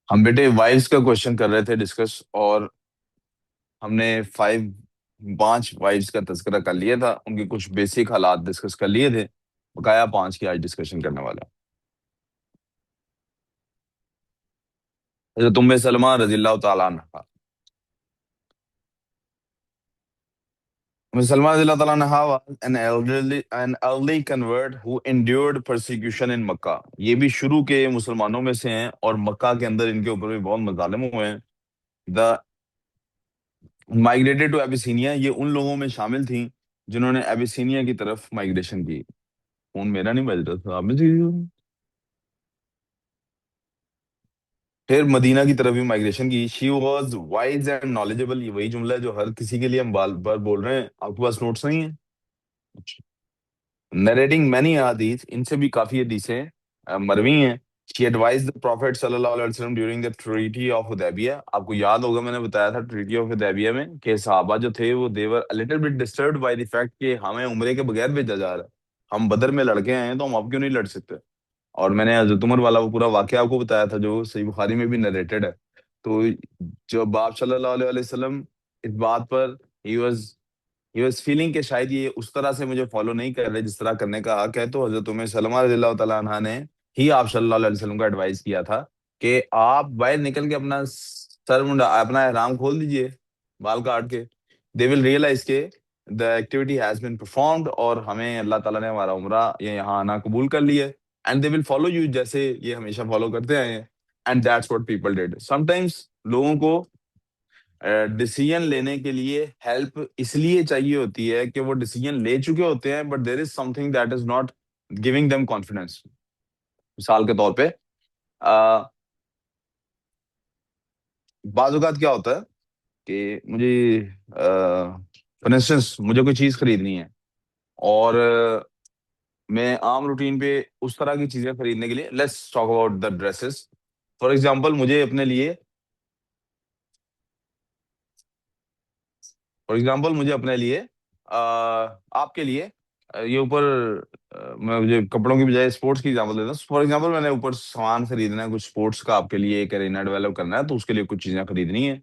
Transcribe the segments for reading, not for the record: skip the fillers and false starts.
ہم بیٹے وائفس کا کوشچن کر رہے تھے ڈسکس، اور ہم نے 5 وائفس کا تذکرہ کر لیا تھا، ان کے کچھ بیسک حالات ڈسکس کر لیے تھے، بقایا 5 کی آج ڈسکشن کرنے والا ہے۔ حضرت ام سلمہ رضی اللہ تعالیٰ عنہ، ام سلمہ رضی اللہ تعالیٰ عنہ was an elderly convert who endured persecution in مکہ۔ یہ بھی شروع کے مسلمانوں میں سے ہیں، اور مکہ کے اندر ان کے اوپر بھی بہت مظالم ہوئے ہیں۔ دا مائگریٹڈ ٹو ایبیسینیا، یہ ان لوگوں میں شامل تھیں جنہوں نے ایبیسینیا کی طرف مائگریشن کی۔ فون میرا نہیں بج رہا تھا، آپ میں سے پھر مدینہ کی طرف بھی مائگریشن کی۔ She was wise and knowledgeable, یہ وہی جملہ ہے جو ہر کسی کے لیے ہم بار بار بول رہے ہیں۔ آپ کے پاس نوٹس نہیں ہیں؟ نریٹنگ مینی احادیث، ان سے بھی کافی حدیثیں مروی ہیں۔ شی ایڈوائز the prophet صلی اللہ علیہ وسلم ڈیورنگ the treaty of حدیبیہ۔ آپ کو یاد ہوگا میں نے بتایا تھا ٹریٹی آف حدیبیہ میں کہ صحابہ جو تھے وہ they were a little bit disturbed by the fact کہ ہمیں عمرے کے بغیر بھیجا جا رہا ہے، ہم بدر میں لڑکے آئے ہیں تو ہم اب کیوں نہیں لڑ سکتے؟ اور میں نے حضرت عمر والا وہ پورا واقعہ آپ کو بتایا تھا جو صحیح بخاری میں بھی نریٹڈ ہے۔ تو جب آپ صلی اللہ علیہ وسلم اس بات پر ہی واز فیلنگ کہ شاید یہ اس طرح سے مجھے فالو نہیں کر رہے جس طرح کرنے کا حق ہے، تو حضرت ام سلمہ رضی اللہ تعالیٰ عنہ نے ہی آپ صلی اللہ علیہ وسلم کو ایڈوائز کیا تھا کہ آپ باہر نکل کے اپنا سر منڈا اپنا احرام کھول دیجئے بال کاٹ کے، دے ول ریئلائز کہ the activity has been performed, اور ہمیں اللہ تعالیٰ نے ہمارا عمرہ یا یہاں آنا قبول کر لیا ہے، and they will follow you, جیسے یہ ہمیشہ فالو کرتے آئے ہیں۔ And that's what people did. Some times لوگوں کو ڈیسیژن لینے کے لیے ہیلپ اس لیے چاہیے ہوتی ہے کہ وہ ڈیسیژن لے چکے ہوتے ہیں، but there is some thing that is not giving them confidence. مثال کے طور پہ بعض اوقات کیا ہوتا ہے کہ مجھے فار انسٹنس مجھے کوئی چیز خریدنی ہے، اور میں عام روٹین پہ اس طرح کی چیزیں خریدنے کے لیے let's talk about the dresses. For example مجھے اپنے لیے آپ کے لیے یہ اوپر میں مجھے کپڑوں کی بجائے اسپورٹس کی ایگزامپل دیتا ہوں۔ فار ایگزامپل میں نے اوپر سامان خریدنا ہے کچھ اسپورٹس کا، آپ کے لیے ایک ارینا ڈیولپ کرنا ہے، تو اس کے لیے کچھ چیزیں خریدنی ہے۔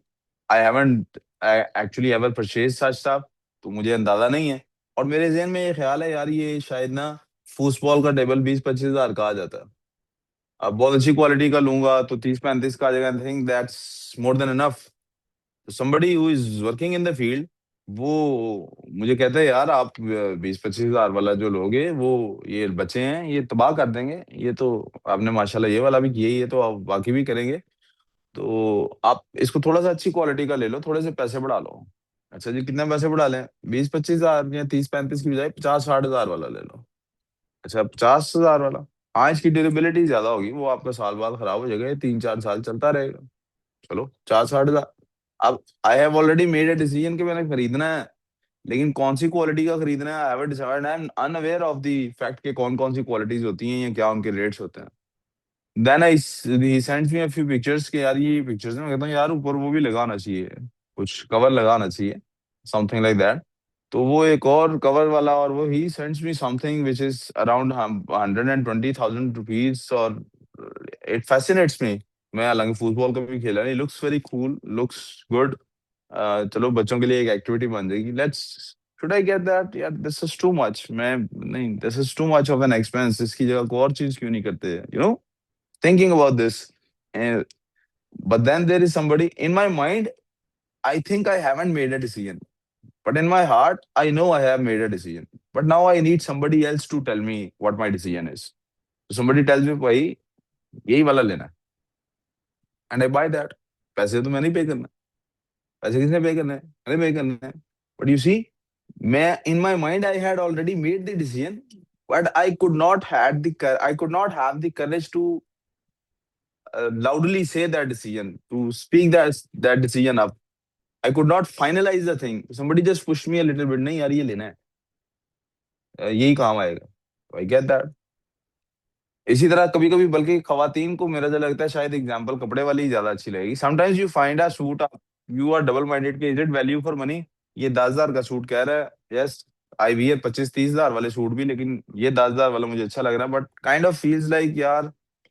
I haven't actually ever purchase such stuff, تو مجھے اندازہ نہیں ہے، اور میرے ذہن میں یہ خیال ہے یار یہ شاید نا فوٹ بال کا ٹیبل 20-25 ہزار کا آ جاتا ہے، اب بہت اچھی کوالٹی کا لوں گا تو 30-35 کا آ جائے گا۔ I think that's more than enough. somebody who is working in the field، وہ مجھے کہتا ہے یار آپ 20-25 ہزار والا جو لوگے وہ یہ بچے ہیں یہ تباہ کر دیں گے، یہ تو آپ نے ماشاءاللہ یہ والا بھی کیا ہی ہے تو آپ باقی بھی کریں گے، تو آپ اس کو تھوڑا سا اچھی کوالٹی کا لے لو، تھوڑے سے پیسے بڑھا لو۔ اچھا جی کتنے پیسے بڑھا لیں؟ 20-25 ہزار یا 30-35 کی بجائے 50-60 ہزار والا لے لو۔ اچھا 50 ہزار والا، ہاں اس کی ڈیوریبلٹی زیادہ ہوگی، وہ آپ کا سال بعد خراب ہو جائے گا، یہ 3-4 سال چلتا رہے گا۔ چلو 50-60 ہزار۔ اب I have already made a decision کہ میں نے خریدنا ہے، لیکن کون سی کوالٹی کا خریدنا ہے I have decide, I am in aware of the fact کہ کون کون سی کوالٹیز ہوتی ہیں یا کیا ان کے ریٹس ہوتے ہیں۔ Then he sends me a few pictures کہ یار یہ پکچرز میں کہتا ہوں یار اوپر وہ بھی لگانا چاہیے، کچھ کور لگانا چاہیے، سم تھنگ لائک دیٹ۔ تو وہ ایک اور کور والا، اور وہ ہی sends me something which is around 120,000 rupees, اور اٹ فیسینیٹس می۔ میں حالانکہ فٹ بال کبھی کھیلا نہیں، looks very cool, looks good, چلو بچوں کے لیے ایک ایکٹیویٹی بن جائے گی، let's should I get that? یار دس از ٹو مچ، میں نہیں، this is too much of an expense, اس کی جگہ کوئی اور چیز کیوں نہیں کرتے، thinking about this. But then there is somebody in my mind, I think I haven't made a decision, but in my heart I know I have made a decision, but now I need somebody else to tell me what my decision is. So somebody tells me bhai yahi wala lena hai, and I buy that. پیسے تو میں نہیں پے کرنا، پیسے کس نے پے کرنا ہے؟ میں نے پے کرنا ہے، but you see میں in my mind I had already made the decision, but I could not have the courage to loudly say that decision, to speak that decision up. I could not finalize the thing. Somebody just pushed me a little bit. نہیں یار یہ لینا ہے، یہی کام آئے گا۔ I get that. اسی طرح کبھی کبھی بلکہ خواتین کو میرا جو لگتا ہے شاید اگزامپل کپڑے والی ہی زیادہ اچھی لگے گی۔ Sometimes you find a suit, you are double minded کہ is it value for money؟ یہ 10,000 کا سوٹ کہہ رہا ہے، یس آئی ویئر 25-30 ہزار والے سوٹ بھی، لیکن یہ 10,000 والا مجھے اچھا لگ رہا ہے، but kind of feels like یار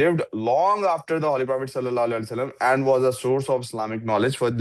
lived long after the Holy Prophet sallallahu alaihi wasallam and was a source of Islamic knowledge for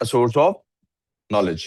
a source of knowledge.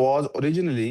was originally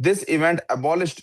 This event abolished,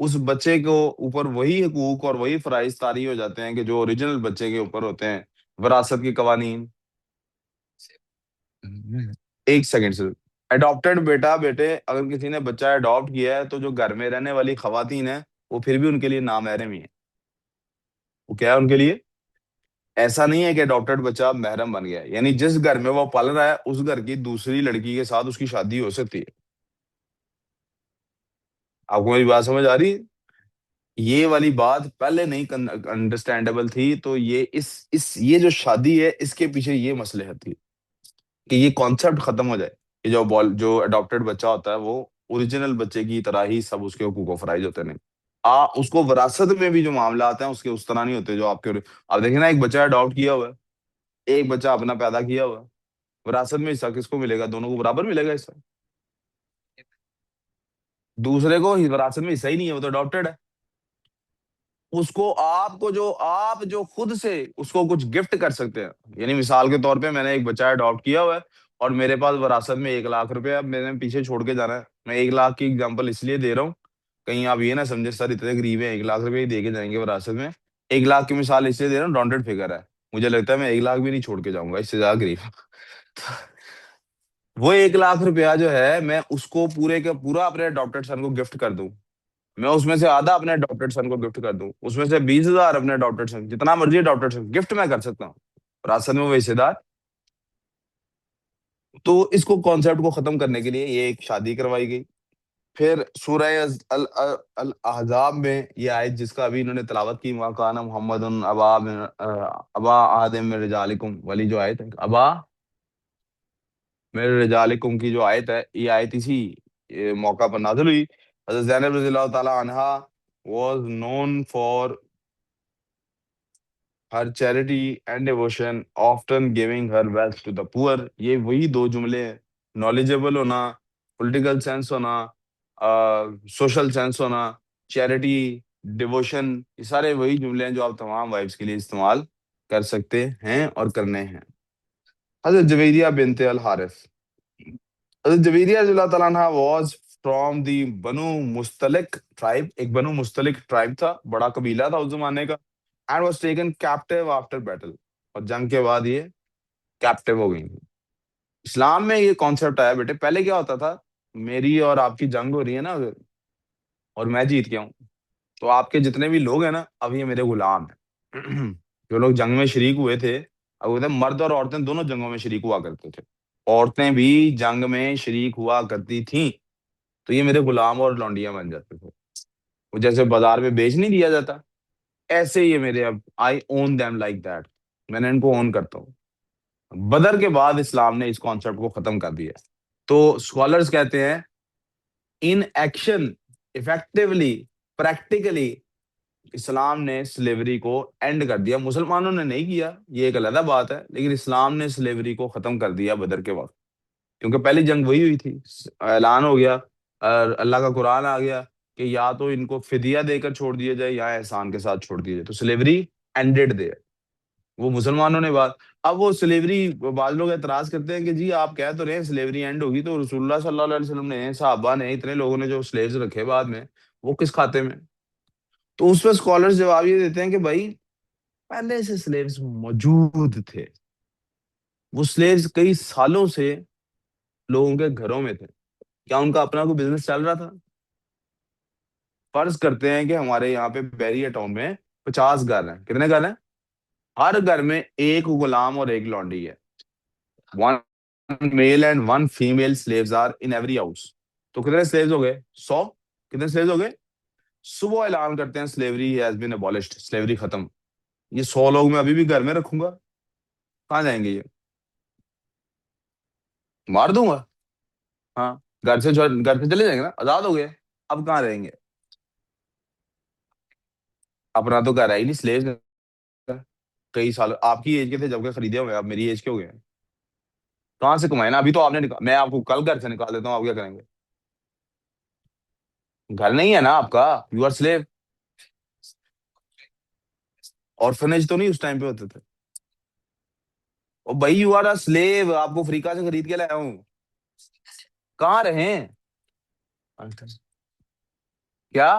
اس بچے کو اوپر وہی حقوق اور وہی فرائض طاری ہو جاتے ہیں کہ جو اوریجنل بچے کے اوپر ہوتے ہیں، وراثت کے قوانین۔ ایک سیکنڈ سے، اڈاپٹیڈ بیٹا بیٹے، اگر کسی نے بچہ اڈاپٹ کیا ہے تو جو گھر میں رہنے والی خواتین ہیں وہ پھر بھی ان کے لیے نامحرم ہی ہیں۔ وہ کیا ہے ان کے لیے؟ ایسا نہیں ہے کہ اڈاپٹیڈ بچہ محرم بن گیا ہے، یعنی جس گھر میں وہ پل رہا ہے اس گھر کی دوسری لڑکی کے ساتھ اس کی شادی ہو سکتی ہے۔ آپ کو میری بات سمجھ آ رہی ہے؟ یہ والی بات پہلے نہیں انڈرسٹینڈیبل تھی، تو یہ جو شادی ہے اس کے پیچھے یہ مصلحت تھی کہ یہ کانسیپٹ ختم ہو جائے کہ جو اڈاپٹیڈ بچہ ہوتا ہے وہ اوریجنل بچے کی طرح ہی سب اس کے حقوق و فرائض ہوتے ہیں۔ اس کو وراثت میں بھی جو معاملات ہیں اس کے اس طرح نہیں ہوتے جو آپ کے۔ آپ دیکھیں نا، ایک بچہ اڈاپٹ کیا ہوا ہے، ایک بچہ اپنا پیدا کیا ہوا ہے، وراثت میں حصہ کس کو ملے گا؟ دونوں کو برابر ملے گا حصہ؟ دوسرے کو وراثت میں حصہ ہی نہیں ہے، وہ تو اڈاپٹیڈ ہے۔ اس کو آپ جو خود سے اس کو کچھ گفٹ کر سکتے ہیں، یعنی مثال کے طور پہ میں نے ایک بچہ اڈاپٹ کیا ہوا ہے اور میرے پاس وراثت میں 1 لاکھ روپے اب میں نے پیچھے چھوڑ کے جانا ہے۔ میں 1 لاکھ کی اگزامپل اس لیے دے رہا ہوں، کہیں آپ یہ نہ سمجھے سر اتنے غریب ہیں 1 لاکھ روپے ہی دے کے جائیں گے وراثت میں۔ 1 لاکھ کی مثال اس لیے دے رہا ہوں، رانڈیڈ فگر ہے، مجھے لگتا ہے میں 1 لاکھ بھی نہیں چھوڑ کے جاؤں گا، اس سے زیادہ غریب ہوں۔ وہ 1 لاکھ روپیہ جو ہے میں اس کو پورے کا پورا اپنے اڈاپٹیڈ سن کو گفٹ کر دوں، میں اس میں سے آدھا اپنے اڈاپٹیڈ سن کو گفٹ کر دوں، اس میں سے 20,000 اپنے اڈاپٹیڈ سن، جتنا مرضی اڈاپٹیڈ سن گفٹ میں کر سکتا ہوں، وراثت میں وہ حصے دار۔ تو اس کو کانسیپٹ کو ختم کرنے کے لیے یہ ایک شادی کروائی گئی۔ پھر سورہ الاحزاب میں یہ آیت جس کا ابھی انہوں نے تلاوت کی، وَمَا كَانَ مُحَمَّدٌ أَبَا أَحَدٍ مِّن رِجَالِكُمْ، والی جو آیت ہے ابا میرے رجالکم کی جو آیت ہے، یہ آیت اسی موقع پر نازل ہوئی۔ حضرت زینب رضی اللہ تعالی عنہا was known for her charity and devotion, often giving her wealth to the poor۔ یہ وہی دو جملے ہیں، نالجبل ہونا، پولیٹیکل سینس ہونا، سوشل سینس ہونا، چیریٹی، ڈیووشن، یہ سارے وہی جملے ہیں جو آپ تمام وائفز کے لیے استعمال کر سکتے ہیں اور کرنے ہیں۔ حضرت جویریہ بنت الحارث، حضرت جویریہ رضی اللہ تعالیٰ عنہ واز فرام دی بنو مستلق ٹرائب، ایک بنو مستلق ٹرائب تھا، بڑا قبیلہ تھا اس زمانے کا، and was taken captive after battle, اور جنگ کے بعد یہ کیپٹیو ہو گئی۔ اسلام میں یہ کانسیپٹ آیا بیٹے، پہلے کیا ہوتا تھا، میری اور آپ کی جنگ ہو رہی ہے نا اگر، اور میں جیت گیا ہوں، تو آپ کے جتنے بھی لوگ ہیں نا اب یہ میرے غلام ہیں۔ جو لوگ جنگ میں شریک ہوئے تھے، اب وہ تھے مرد اور عورتیں دونوں جنگوں میں شریک ہوا کرتے تھے، عورتیں بھی جنگ میں شریک ہوا کرتی تھیں، تو یہ میرے غلام اور لونڈیاں بن جاتے تھے۔ وہ جیسے بازار میں بیچ نہیں دیا جاتا، ایسے یہ میرے اب آئی اون دیم لائک دیٹ، میں نے ان کو اون کرتا ہوں۔ بدر کے بعد اسلام نے اس کانسیپٹ کو ختم کر دیا۔ تو اسکالرز کہتے ہیں ان ایکشن، افیکٹولی، پریکٹیکلی اسلام نے سلیوری کو اینڈ کر دیا۔ مسلمانوں نے نہیں کیا، یہ ایک علیحدہ بات ہے، لیکن اسلام نے سلیوری کو ختم کر دیا بدر کے وقت، کیونکہ پہلی جنگ وہی ہوئی تھی، اعلان ہو گیا اور اللہ کا قرآن آ گیا کہ یا تو ان کو فدیہ دے کر چھوڑ دیا جائے یا احسان کے ساتھ چھوڑ دیا جائے، تو سلیوری اینڈڈ دے، وہ مسلمانوں نے بات۔ اب وہ سلیوری، بعض لوگ اعتراض کرتے ہیں کہ جی آپ کہہ تو رہے ہیں سلیوری اینڈ ہوگی، تو رسول اللہ صلی اللہ علیہ وسلم نے، صحابہ نے، اتنے لوگوں نے جو سلیوز رکھے بعد میں، وہ کس کھاتے میں؟ تو اس پہ اسکالرز جواب یہ دیتے ہیں کہ بھائی پہلے سے سلیوز موجود تھے، وہ سلیوز کئی سالوں سے لوگوں کے گھروں میں تھے، کیا ان کا اپنا کوئی بزنس چل رہا تھا؟ فرض کرتے ہیں کہ ہمارے یہاں پہ بیریا ٹاؤن میں 50 گھر ہیں، کتنے گھر ہیں؟ ہر گھر میں ایک غلام اور ایک لونڈی ہے، one male and one female slaves are in every house, تو کتنے سلیوز ہو گئے؟ 100۔ کتنے سلیوز ہو گئے؟ صبح اعلان کرتے ہیں سلیوری ہیز بین ابولشڈ، سلیوری ختم، یہ 100 لوگ میں ابھی بھی گھر میں رکھوں گا، کہاں جائیں گے یہ؟ مار دوں گا، ہاں، گھر سے چلے جائیں گے نا، آزاد ہو گئے، اب کہاں رہیں گے؟ اپنا تو گھر ہے ہی نہیں، سلیوز کئی سال آپ کی ایج کے تھے جب کے خریدے ہوئے، اب میری ایج کے ہو گئے ہیں، کہاں سے کمائے نا؟ ابھی تو آپ نے میں آپ کو کل گھر سے نکال دیتا ہوں، آپ کیا کریں گے؟ گھر نہیں ہے نا آپ کا، یو آر سلیو۔ آرفنیج تو نہیں اس ٹائم پہ ہوتے تھے؟ او بھائی یو آر سلیو، آپ کو افریقہ سے خرید کے لایا ہوں، کہاں رہیں؟ کیا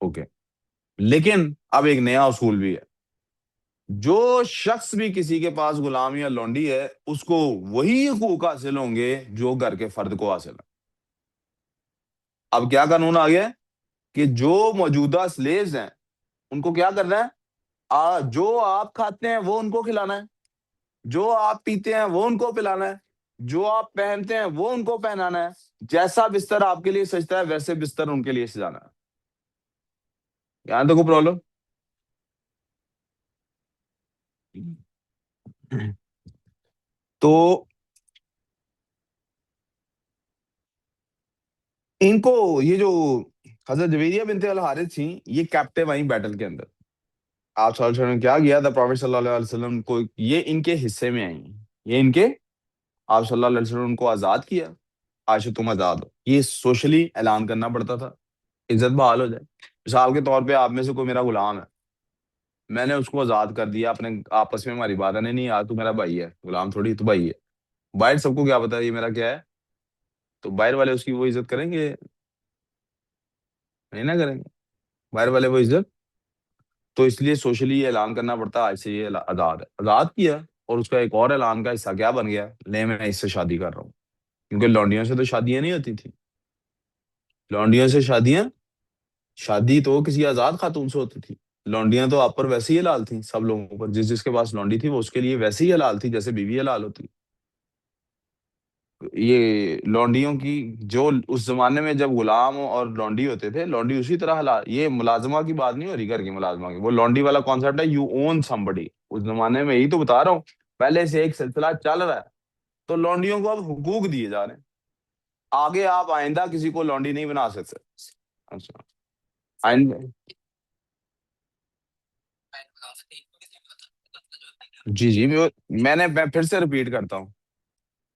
اوکے. لیکن اب ایک نیا اصول بھی ہے. جو شخص بھی کسی کے پاس غلام یا لونڈی ہے اس کو وہی حقوق حاصل ہوں گے جو گھر کے فرد کو حاصل ہے. اب کیا قانون آ گیا ہے کہ جو موجودہ سلیوز ہیں ان کو کیا کرنا ہے؟ جو آپ کھاتے ہیں وہ ان کو کھلانا ہے، جو آپ پیتے ہیں وہ ان کو پلانا ہے، جو آپ پہنتے ہیں وہ ان کو پہنانا ہے. جیسا بستر آپ کے لیے سجتا ہے ویسے بستر ان کے لیے سجانا ہے. یہاں تو کوئی پرابلم. تو ان کو یہ جو حضرت جویریہ بنت الحارث تھیں یہ کیپٹیو آئیں بیٹل کے اندر. آپ صلی اللہ علیہ وسلم نے کیا کیا تھا، پروفیٹ صلی اللہ علیہ وسلم کو یہ ان کے حصے میں آئیں. یہ ان کے آپ صلی اللہ علیہ وسلم نے ان کو آزاد کیا. آج سے تم آزاد ہو، یہ سوشلی اعلان کرنا پڑتا تھا. عزت بحال ہو جائے. مثال کے طور پہ آپ میں سے کوئی میرا غلام ہے، میں نے اس کو آزاد کر دیا، اپنے آپس میں ہماری بات ہے، نہیں یار تو میرا بھائی ہے، غلام تھوڑی تو بھائی ہے. باہر سب کو کیا پتا ہے یہ میرا کیا ہے، تو باہر والے اس کی وہ عزت کریں گے؟ نہیں نہ کریں گے باہر والے وہ عزت. تو اس لیے سوشلی یہ اعلان کرنا پڑتا آج سے یہ آزاد ہے. آزاد کیا اور اس کا ایک اور اعلان کا حصہ کیا بن گیا، لے میں اس سے شادی کر رہا ہوں. کیونکہ لونڈیوں سے تو شادیاں نہیں ہوتی تھیں. لونڈیوں سے شادیاں، شادی تو کسی آزاد خاتون سے ہوتی تھی. لونڈیاں تو آپ پر ویسے ہی حلال تھیں، سب لوگوں پر، جس جس کے پاس لونڈی تھی وہ اس کے لیے ویسے ہی حلال تھی جیسے بیوی حلال ہوتی. یہ لونڈیوں کی جو اس زمانے میں جب غلام اور لونڈی ہوتے تھے، لونڈی اسی طرح حلال. یہ ملازمہ کی بات نہیں ہو رہی، گھر کی ملازمہ کی. وہ لونڈی والا کانسیپٹ ہے یو اون somebody. اس زمانے میں یہی تو بتا رہا ہوں، پہلے سے ایک سلسلہ چل رہا ہے. تو لونڈیوں کو اب حقوق دیے جا رہے ہیں. آگے آپ آئندہ کسی کو لونڈی نہیں بنا سکتے. اچھا. آئندہ جی میں پھر سے ریپیٹ کرتا ہوں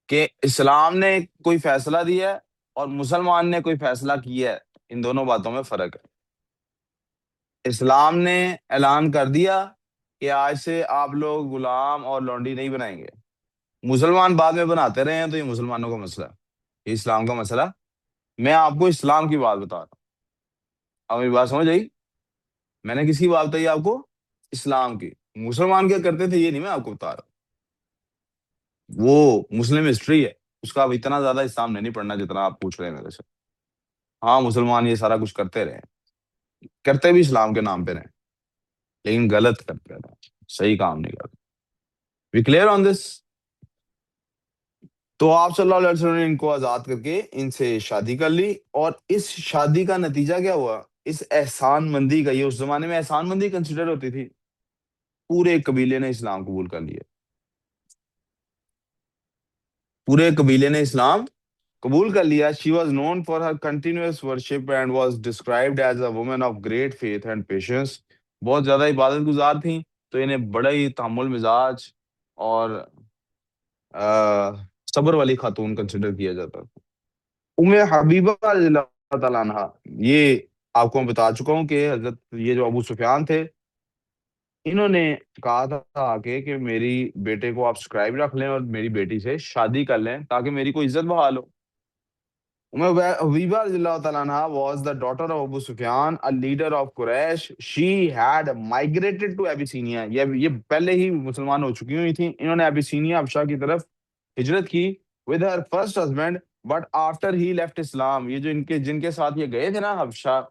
کہ اسلام نے کوئی فیصلہ دیا ہے اور مسلمان نے کوئی فیصلہ کیا ہے. ان دونوں باتوں میں فرق ہے. اسلام نے اعلان کر دیا کہ آج سے آپ لوگ غلام اور لونڈی نہیں بنائیں گے. مسلمان بعد میں بناتے رہے ہیں تو یہ مسلمانوں کا مسئلہ ہے، یہ اسلام کا مسئلہ. میں آپ کو اسلام کی بات بتا رہا ہوں. اب میری بات سمجھ آئی؟ میں نے کس کی بات بتائی آپ کو؟ اسلام کی. مسلمان کیا کرتے تھے یہ نہیں میں آپ کو بتا رہا. وہ مسلم ہسٹری ہے، اس کا اب اتنا زیادہ اسلام نہیں پڑھنا جتنا آپ پوچھ رہے ہیں میرے سے. ہاں مسلمان یہ سارا کچھ کرتے رہے، کرتے بھی اسلام کے نام پہ رہے، لیکن غلط کرتے رہے، صحیح کام نہیں کرتے. وی کلیئر آن دس؟ تو آپ صلی اللہ علیہ وسلم نے ان کو آزاد کر کے ان سے شادی کر لی. اور اس شادی کا نتیجہ کیا ہوا؟ اس احسان مندی کا، یہ اس زمانے میں احسان مندی کنسیڈر ہوتی تھی. پورے قبیلے نے اسلام قبول کر لیا. پورے قبیلے نے اسلام قبول کر لیا. She was known for her continuous worship and was described as a woman of great faith and patience. بہت زیادہ عبادت گزار تھیں تو انہیں بڑا ہی تحمل مزاج اور صبر والی خاتون کنسیڈر کیا جاتا تھا. ام حبیبہ رضی اللہ تعالیٰ عنہ، یہ آپ کو میں بتا چکا ہوں کہ حضرت یہ جو ابو سفیان تھے انہوں نے کہا تھا کہ میری بیٹے کو آپ سکرائب رکھ لیں اور میری بیٹی سے شادی کر لیں تاکہ میری کوئی عزت بحال ہو. حبیبہ رضی اللہ تعالیٰ عنہ was the daughter of Abu Sufyan, a leader of Quraysh. She had migrated to Abyssinia. یہ پہلے ہی مسلمان ہو چکی ہوئی تھیں. انہوں نے ابیسینیا حبشہ کی طرف ہجرت کی with her first husband, but after he left Islam. یہ جو جن کے ساتھ یہ گئے تھے نا حبشہ،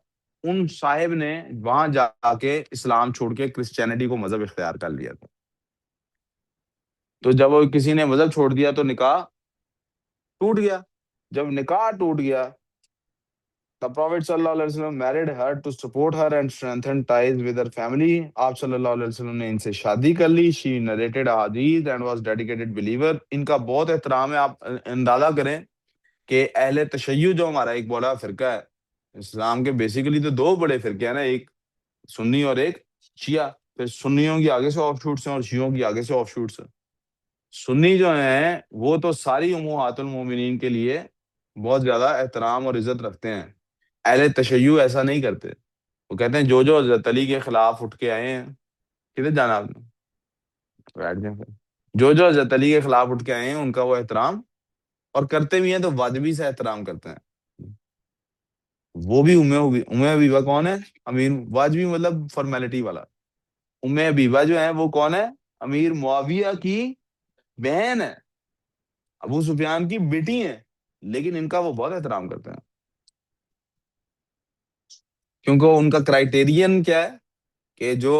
ان صاحب نے وہاں جا کے اسلام چھوڑ کے کرسچینٹی کو مذہب اختیار کر لیا تھا. تو جب وہ کسی نے مذہب چھوڑ دیا تو نکاح ٹوٹ گیا. جب نکاح ٹوٹ گیا the Prophet صلی اللہ علیہ وسلم married her to support her and strengthen ties with her family. آپ صلی اللہ علیہ وسلم نے ان سے شادی کر لی. She narrated hadith and was dedicated believer. ان کا بہت احترام ہے. آپ اندازہ کریں کہ اہل تشیع جو ہمارا ایک بڑا فرقہ ہے اسلام کے، بیسیکلی تو دو بڑے فرقے ہیں نا، ایک سنی اور ایک شیعہ. پھر سنیوں کی آگے سے آف شوٹس ہیں اور شیعوں کی آگے سے آف شوٹس ہیں. سنی جو ہیں وہ تو ساری امہات المومنین کے لیے بہت زیادہ احترام اور عزت رکھتے ہیں. اہل تشیع ایسا نہیں کرتے. وہ کہتے ہیں جو حضرت علی کے خلاف اٹھ کے آئے ہیں، کدھر جانا آپ نے، بیٹھ جائیں پھر. جو حضرت علی کے خلاف اٹھ کے آئے ہیں ان کا وہ احترام، اور کرتے بھی ہیں تو واجبی سے احترام کرتے ہیں. وہ بھی ام حبیبہ کون ہے؟ امیر واجبی مطلب فارمیلٹی والا. ام حبیبہ جو ہے وہ کون ہے؟ امیر معاویہ کی بہن ہے، ابو سفیان کی بیٹی ہیں، لیکن ان کا وہ بہت احترام کرتے ہیں، کیونکہ ان کا کرائیٹیرین کیا ہے کہ جو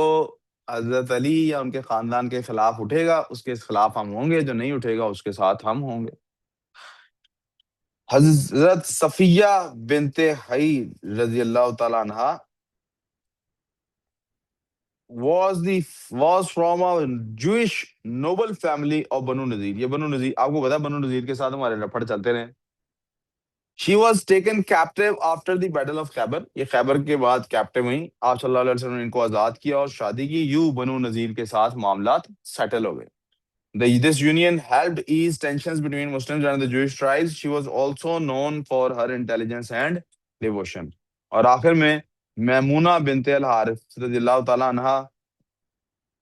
حضرت علی یا ان کے خاندان کے خلاف اٹھے گا اس کے خلاف ہم ہوں گے، جو نہیں اٹھے گا اس کے ساتھ ہم ہوں گے. حضرت صفیہ بنت حی رضی اللہ تعالی عنہا was the was from a Jewish noble family of بنو نذیر. یہ بنو نذیر آپ کو پتا ہے، بنو نذیر کے ساتھ ہمارے رفڑ چلتے رہے. She was taken captive after the battle of خیبر. یہ خیبر کے بعد کیپٹیو ہوئی، آپ صلی اللہ علیہ وسلم نے ان کو آزاد کیا اور شادی کی. یوں بنو نذیر کے ساتھ معاملات سیٹل ہو گئے. This union helped ease tensions between Muslims and the Jewish tribes. She was also known for her intelligence and devotion. اور آخر میں میمونہ بنت الحارث رضی اللہ تعالیٰ عنہ.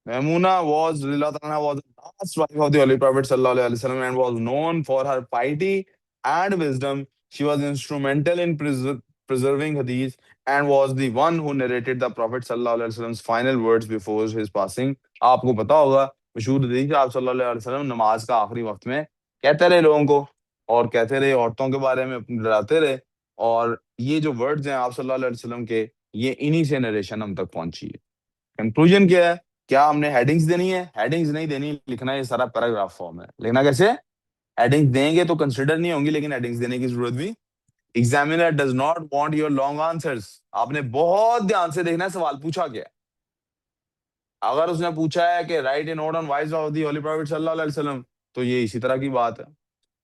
Maimuna was radhiyallahu anha was the last wife of the Holy Prophet sallallahu alaihi wasallam and was known for her piety and wisdom. She was instrumental in preserving hadith and was the one who narrated the Prophet sallallahu alaihi wasallam's final words before his passing. آپ کو پتا ہوگا مشہور حدیث کہ آپ صلی اللہ علیہ وسلم نماز کا آخری وقت میں کہتے رہے لوگوں کو، اور کہتے رہے عورتوں کے بارے میں ڈراتے رہے، اور یہ جو ورڈز ہیں آپ صلی اللہ علیہ وسلم کے، یہ انہی سے نریشن ہم تک پہنچی ہے. کنکلوژن کیا ہے؟ کیا ہم نے ہیڈنگز دینی ہے؟ ہیڈنگز نہیں دینی، لکھنا یہ سارا پیراگراف فارم ہے. لکھنا کیسے؟ ہیڈنگز دیں گے تو کنسیڈر نہیں ہوں گی، لیکن ہیڈنگز دینے کی ضرورت بھی. Examiner does not want your long answers. آپ نے بہت دھیان سے دیکھنا ہے سوال پوچھا کیا. اگر اس نے پوچھا ہے کہ write a note on wives of the holy prophet صلی اللہ علیہ وسلم، تو یہ اسی طرح کی بات ہے.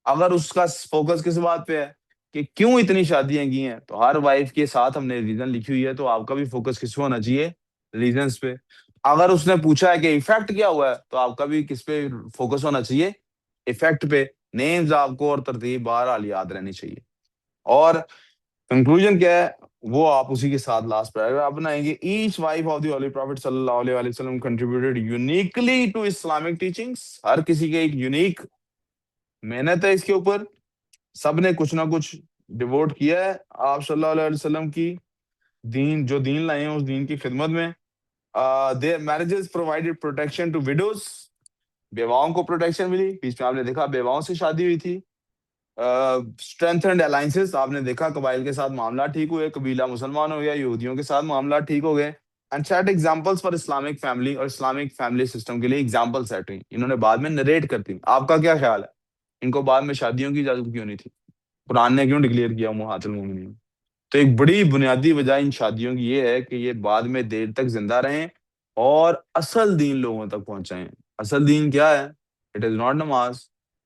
اگر اس کا فوکس کس بات پہ ہے کہ کیوں اتنی شادیاں کی ہیں، تو ہر وائف کے ساتھ ہم نے ریزن لکھی ہوئی ہے، تو آپ کا بھی فوکس کس پہ ہونا چاہیے؟ ریزنس پہ. اگر اس نے پوچھا ہے کہ ایفیکٹ کیا ہوا ہے، تو آپ کا بھی کس پہ فوکس ہونا چاہیے؟ ایفیکٹ پہ. نیمز آپ کو اور ترتیب بہرحال یاد رہنی چاہیے. اور کنکلوژن کیا ہے وہ آپ اسی کے ساتھ لاسٹ پیراگراف بنائیں گے. Each wife of the holy prophet صلی اللہ علیہ وآلہ وسلم contributed uniquely to Islamic teachings. ہر کسی کے ایک یونیک محنت ہے اس کے اوپر، سب نے کچھ نہ کچھ ڈیووٹ کیا ہے آپ صلی اللہ علیہ وسلم کی دین، جو دین لائے ہیں اس دین کی خدمت میں. their marriages provided protection to widows. بیواؤں کو پروٹیکشن ملی. بیچ میں آپ نے دیکھا بیواؤں سے شادی ہوئی تھی. strengthened alliances. آپ نے دیکھا قبائل کے ساتھ معاملات ٹھیک ہوئے، قبیلہ مسلمان ہو گیا، یہودیوں کے ساتھ معاملات ٹھیک ہو گئے. and set examples for Islamic family. اور اسلامک فیملی سسٹم کے لیے ایگزامپل سیٹ ہوئی. انہوں نے بعد میں نریٹ کرتی. آپ کا کیا خیال ہے ان کو بعد میں شادیوں کی اجازت کیوں نہیں تھی؟ قرآن نے کیوں ڈکلیئر کیا امہات المومنین؟ تو ایک بڑی بنیادی وجہ ان شادیوں کی یہ ہے کہ یہ بعد میں دیر تک زندہ رہیں اور اصل دین لوگوں تک پہنچائیں. اصل دین کیا ہے؟ اٹ از ناٹ نماز،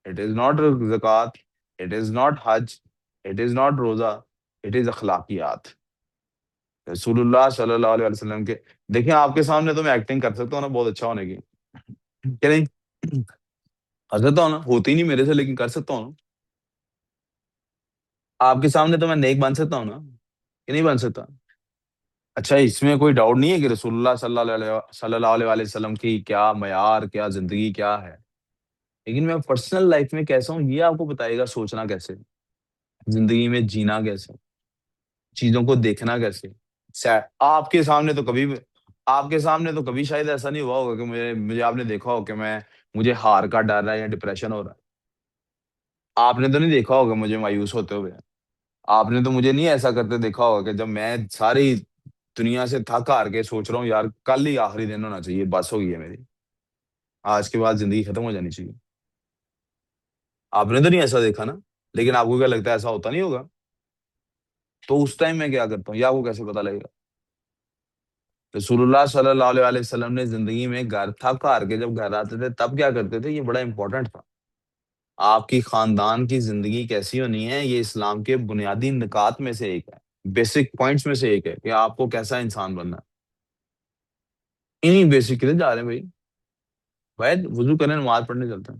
اٹ از ناٹ زکوٰۃ، it is not Hajj, it is not روزہ، اٹ از اخلاقیات. رسول اللہ صلی اللہ علیہ وسلم کے دیکھیں آپ کے سامنے تو میں ایکٹنگ کر سکتا ہوں نا بہت اچھا ہونے کی، کہ نہیں؟ کر سکتا ہوں نا، ہوتی نہیں میرے سے لیکن کر سکتا ہوں نا. آپ کے سامنے تو میں نیک بن سکتا ہوں نا، کہ نہیں بن سکتا؟ اچھا اس میں کوئی ڈاؤٹ نہیں ہے کہ رسول اللہ صلی اللہ علیہ وسلم کی کیا معیار، کیا زندگی کیا ہے، لیکن میں پرسنل لائف میں کیسا ہوں یہ آپ کو بتائے گا. سوچنا کیسے، زندگی میں جینا کیسے، چیزوں کو دیکھنا کیسے. آپ کے سامنے تو کبھی آپ کے سامنے تو کبھی شاید ایسا نہیں ہوا ہوگا کہ مجھے آپ نے دیکھا ہو کہ مجھے ہار کا ڈر ہے یا ڈپریشن ہو رہا ہے. آپ نے تو نہیں دیکھا ہوگا مجھے مایوس ہوتے ہوئے. آپ نے تو مجھے نہیں ایسا کرتے دیکھا ہوگا کہ جب میں ساری دنیا سے تھک ہار کے سوچ رہا ہوں یار کل ہی آخری دن ہونا چاہیے، بس ہو گئی ہے میری، آج کے بعد زندگی ختم ہو جانی چاہیے. آپ نے تو نہیں ایسا دیکھا نا، لیکن آپ کو کیا لگتا ہے ایسا ہوتا نہیں ہوگا؟ تو اس ٹائم میں کیا کرتا ہوں یا آپ کو کیسے پتا لگے گا؟ رسول اللہ صلی اللہ علیہ وسلم نے زندگی میں گھر تھک ہار کے جب گھر آتے تھے تب کیا کرتے تھے؟ یہ بڑا امپورٹنٹ تھا. آپ کی خاندان کی زندگی کیسی ہونی ہے یہ اسلام کے بنیادی نکات میں سے ایک ہے، بیسک پوائنٹس میں سے ایک ہے کہ آپ کو کیسا انسان بننا ہے. انہی بیسک کے لیے جا رہے ہیں بھائی. واحد وضو کرنے نماز پڑھنے چلتے ہیں.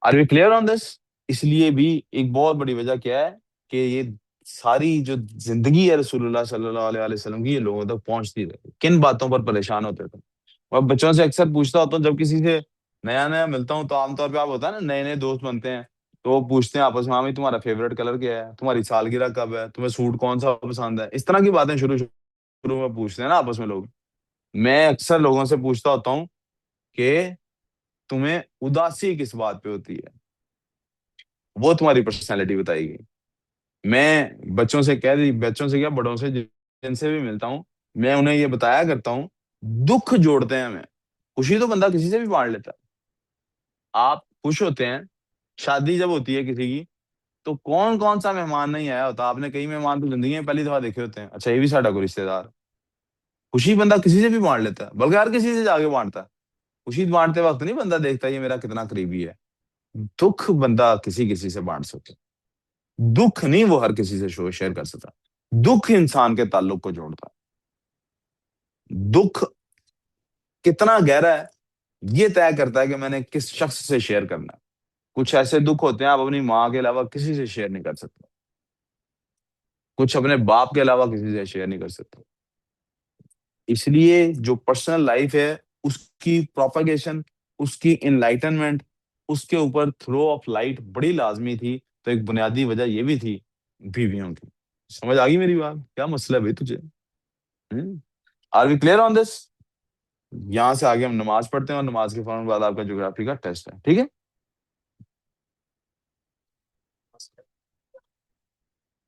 آر وی کلیئر آن دس؟ اس لیے بھی ایک بہت بڑی وجہ کیا ہے کہ یہ ساری جو زندگی ہے رسول اللہ صلی اللہ علیہ وسلم کی یہ لوگوں تک پہنچتی رہے. کن باتوں پر پریشان ہوتے تھے؟ اور بچوں سے اکثر پوچھتا ہوتا ہوں جب کسی سے نیا نیا ملتا ہوں تو عام طور پہ آپ ہوتا ہے نا نئے نئے دوست بنتے ہیں تو وہ پوچھتے ہیں آپس میں، ہاں بھائی تمہارا فیوریٹ کلر کیا ہے، تمہاری سالگرہ کب ہے، تمہیں سوٹ کون سا پسند ہے، اس طرح کی باتیں شروع شروع میں پوچھتے ہیں نا آپس میں لوگ. میں اکثر لوگوں سے پوچھتا ہوتا ہوں کہ تمہیں اداسی کس بات پہ ہوتی ہے، وہ تمہاری پرسنالٹی بتائے گی. میں بچوں سے کیا، بڑوں سے جن سے بھی ملتا ہوں، میں انہیں یہ بتایا کرتا ہوں، دکھ جوڑتے ہیں ہمیں. خوشی تو بندہ کسی سے بھی بانٹ لیتا ہے. آپ خوش ہوتے ہیں، شادی جب ہوتی ہے کسی کی، تو کون کون سا مہمان نہیں آیا ہوتا. آپ نے کئی مہمان تو زندگی میں پہلی دفعہ دیکھے ہوتے ہیں، اچھا یہ بھی ساڈا کوئی رشتے دار. خوشی بندہ کسی سے بھی بانٹ لیتا ہے، بلکہ ہر کسی سے جا کے بانٹتا ہے. خوشی بانٹتے وقت نہیں بندہ دیکھتا یہ میرا کتنا قریبی ہے. دکھ بندہ کسی کسی سے بانٹ سکتا ہے. دکھ نہیں وہ ہر کسی سے شیئر کر سکتا. دکھ انسان کے تعلق کو جوڑتا ہے. دکھ کتنا گہرا ہے یہ طے کرتا ہے کہ میں نے کس شخص سے شیئر کرنا ہے. کچھ ایسے دکھ ہوتے ہیں آپ اپنی ماں کے علاوہ کسی سے شیئر نہیں کر سکتے. کچھ اپنے باپ کے علاوہ کسی سے شیئر نہیں کر سکتے. اس لیے جو پرسنل لائف ہے، اس کی پروپاگیشن، اس کی انلائٹنمنٹ، اس کے اوپر تھرو آف لائٹ بڑی لازمی تھی. تو ایک بنیادی وجہ یہ بھی تھی بیویوں کی. سمجھ آ گئی میری بات؟ کیا مسئلہ ہے بھائی تجھے؟ آر وی کلیئر آن دس؟ یہاں سے آگے ہم نماز پڑھتے ہیں، اور نماز کے فوراً بعد آپ کا جغرافی کا ٹیسٹ ہے. ٹھیک ہے؟